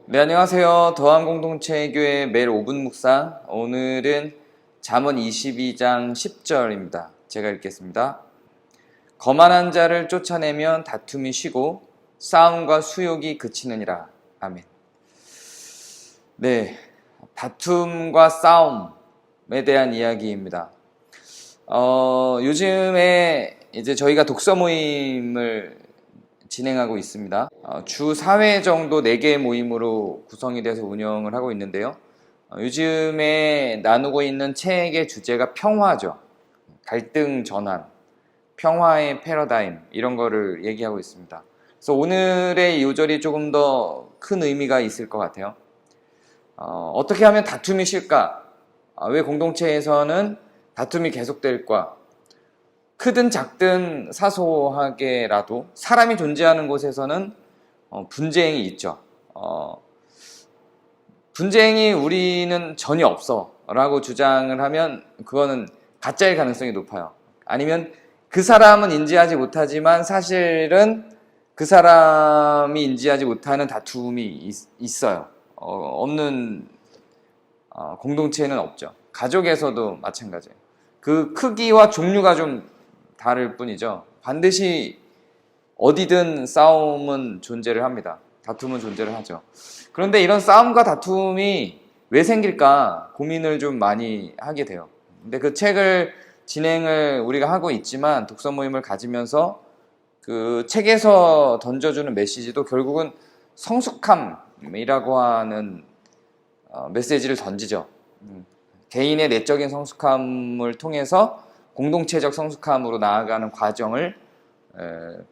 네, 안녕하세요. 더한공동체교회 매일 5분 묵상. 오늘은 잠언 22장 10절입니다. 제가 읽겠습니다. 거만한 자를 쫓아내면 다툼이 쉬고 싸움과 수욕이 그치느니라. 아멘. 네, 다툼과 싸움에 대한 이야기입니다. 요즘에 이제 저희가 독서 모임을 진행하고 있습니다. 주 4회 정도 4개의 모임으로 구성이 돼서 운영을 하고 있는데요. 요즘에 나누고 있는 책의 주제가 평화죠. 갈등 전환, 평화의 패러다임 이런 거를 얘기하고 있습니다. 그래서 오늘의 요절이 조금 더 큰 의미가 있을 것 같아요. 어떻게 하면 다툼이 쉴까? 왜 공동체에서는 다툼이 계속될까? 크든 작든 사소하게라도 사람이 존재하는 곳에서는 분쟁이 있죠. 분쟁이 우리는 전혀 없어 라고 주장을 하면 그거는 가짜일 가능성이 높아요. 아니면 그 사람은 인지하지 못하지만 사실은 그 사람이 인지하지 못하는 다툼이 있어요. 없는 공동체는 없죠. 가족에서도 마찬가지예요. 그 크기와 종류가 좀 다를 뿐이죠. 반드시 어디든 싸움은 존재를 합니다. 다툼은 존재를 하죠. 그런데 이런 싸움과 다툼이 왜 생길까 고민을 좀 많이 하게 돼요. 근데 그 책을 진행을 우리가 하고 있지만 독서 모임을 가지면서 그 책에서 던져주는 메시지도 결국은 성숙함이라고 하는 메시지를 던지죠. 개인의 내적인 성숙함을 통해서 공동체적 성숙함으로 나아가는 과정을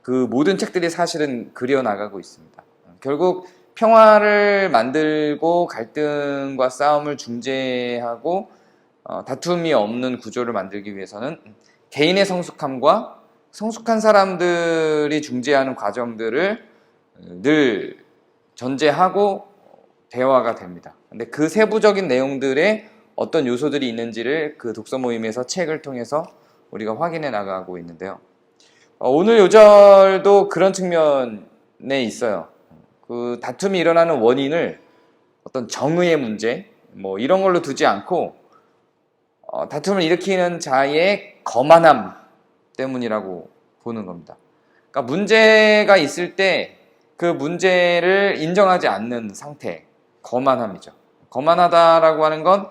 그 모든 책들이 사실은 그려나가고 있습니다. 결국 평화를 만들고 갈등과 싸움을 중재하고 다툼이 없는 구조를 만들기 위해서는 개인의 성숙함과 성숙한 사람들이 중재하는 과정들을 늘 전제하고 대화가 됩니다. 근데 그 세부적인 내용들에 어떤 요소들이 있는지를 그 독서 모임에서 책을 통해서 우리가 확인해 나가고 있는데요. 오늘 요절도 그런 측면에 있어요. 그 다툼이 일어나는 원인을 어떤 정의의 문제, 뭐 이런 걸로 두지 않고 다툼을 일으키는 자의 거만함 때문이라고 보는 겁니다. 그러니까 문제가 있을 때 그 문제를 인정하지 않는 상태, 거만함이죠. 거만하다라고 하는 건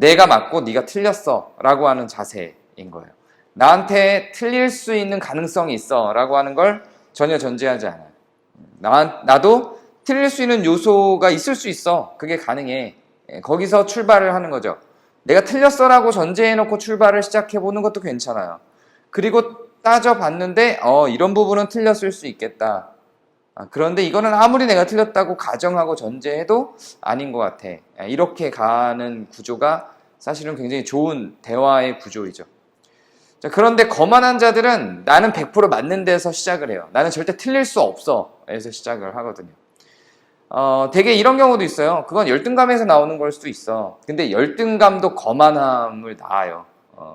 내가 맞고 네가 틀렸어 라고 하는 자세인 거예요. 나한테 틀릴 수 있는 가능성이 있어 라고 하는 걸 전혀 전제하지 않아요. 나도 틀릴 수 있는 요소가 있을 수 있어. 그게 가능해. 거기서 출발을 하는 거죠. 내가 틀렸어 라고 전제해놓고 출발을 시작해보는 것도 괜찮아요. 그리고 따져봤는데 이런 부분은 틀렸을 수 있겠다. 그런데 이거는 아무리 내가 틀렸다고 가정하고 전제해도 아닌 것 같아. 이렇게 가는 구조가 사실은 굉장히 좋은 대화의 구조이죠. 자, 그런데 거만한 자들은 나는 100% 맞는 데서 시작을 해요. 나는 절대 틀릴 수 없어 에서 시작을 하거든요. 되게 이런 경우도 있어요. 그건 열등감에서 나오는 걸 수도 있어. 근데 열등감도 거만함을 낳아요.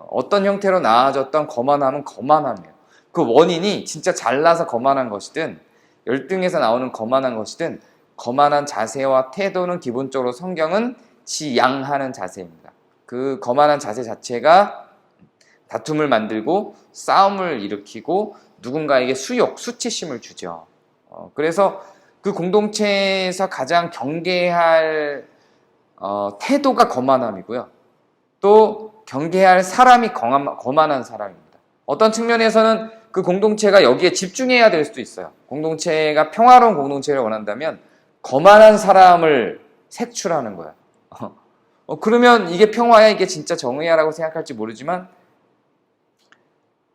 어떤 형태로 나아졌던 거만함은 거만함이에요. 그 원인이 진짜 잘나서 거만한 것이든 열등에서 나오는 거만한 것이든 거만한 자세와 태도는 기본적으로 성경은 지양하는 자세입니다. 그 거만한 자세 자체가 다툼을 만들고 싸움을 일으키고 누군가에게 수치심을 주죠. 그래서 그 공동체에서 가장 경계할 태도가 거만함이고요. 또 경계할 사람이 거만한 사람입니다. 어떤 측면에서는 그 공동체가 여기에 집중해야 될 수도 있어요. 공동체가 평화로운 공동체를 원한다면 거만한 사람을 색출하는 거야. 그러면 이게 평화야, 이게 진짜 정의야라고 생각할지 모르지만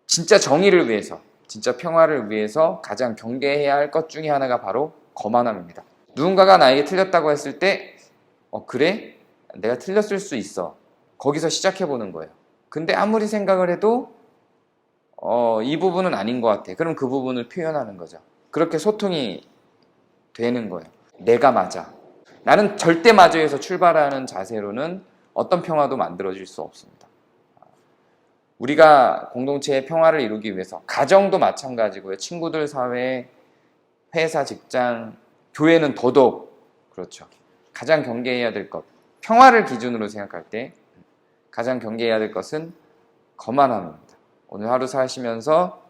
진짜 정의를 위해서, 진짜 평화를 위해서 가장 경계해야 할 것 중에 하나가 바로 거만함입니다. 누군가가 나에게 틀렸다고 했을 때 그래? 내가 틀렸을 수 있어. 거기서 시작해보는 거예요. 근데 아무리 생각을 해도 이 부분은 아닌 것 같아. 그럼 그 부분을 표현하는 거죠. 그렇게 소통이 되는 거예요. 내가 맞아. 나는 절대 맞아에서 출발하는 자세로는 어떤 평화도 만들어질 수 없습니다. 우리가 공동체의 평화를 이루기 위해서 가정도 마찬가지고요. 친구들 사회, 회사, 직장, 교회는 더더욱 그렇죠. 가장 경계해야 될 것, 평화를 기준으로 생각할 때 가장 경계해야 될 것은 거만함입니다. 오늘 하루 사시면서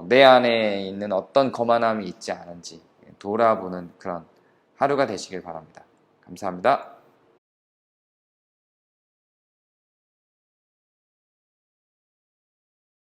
내 안에 있는 어떤 거만함이 있지 않은지 돌아보는 그런 하루가 되시길 바랍니다. 감사합니다.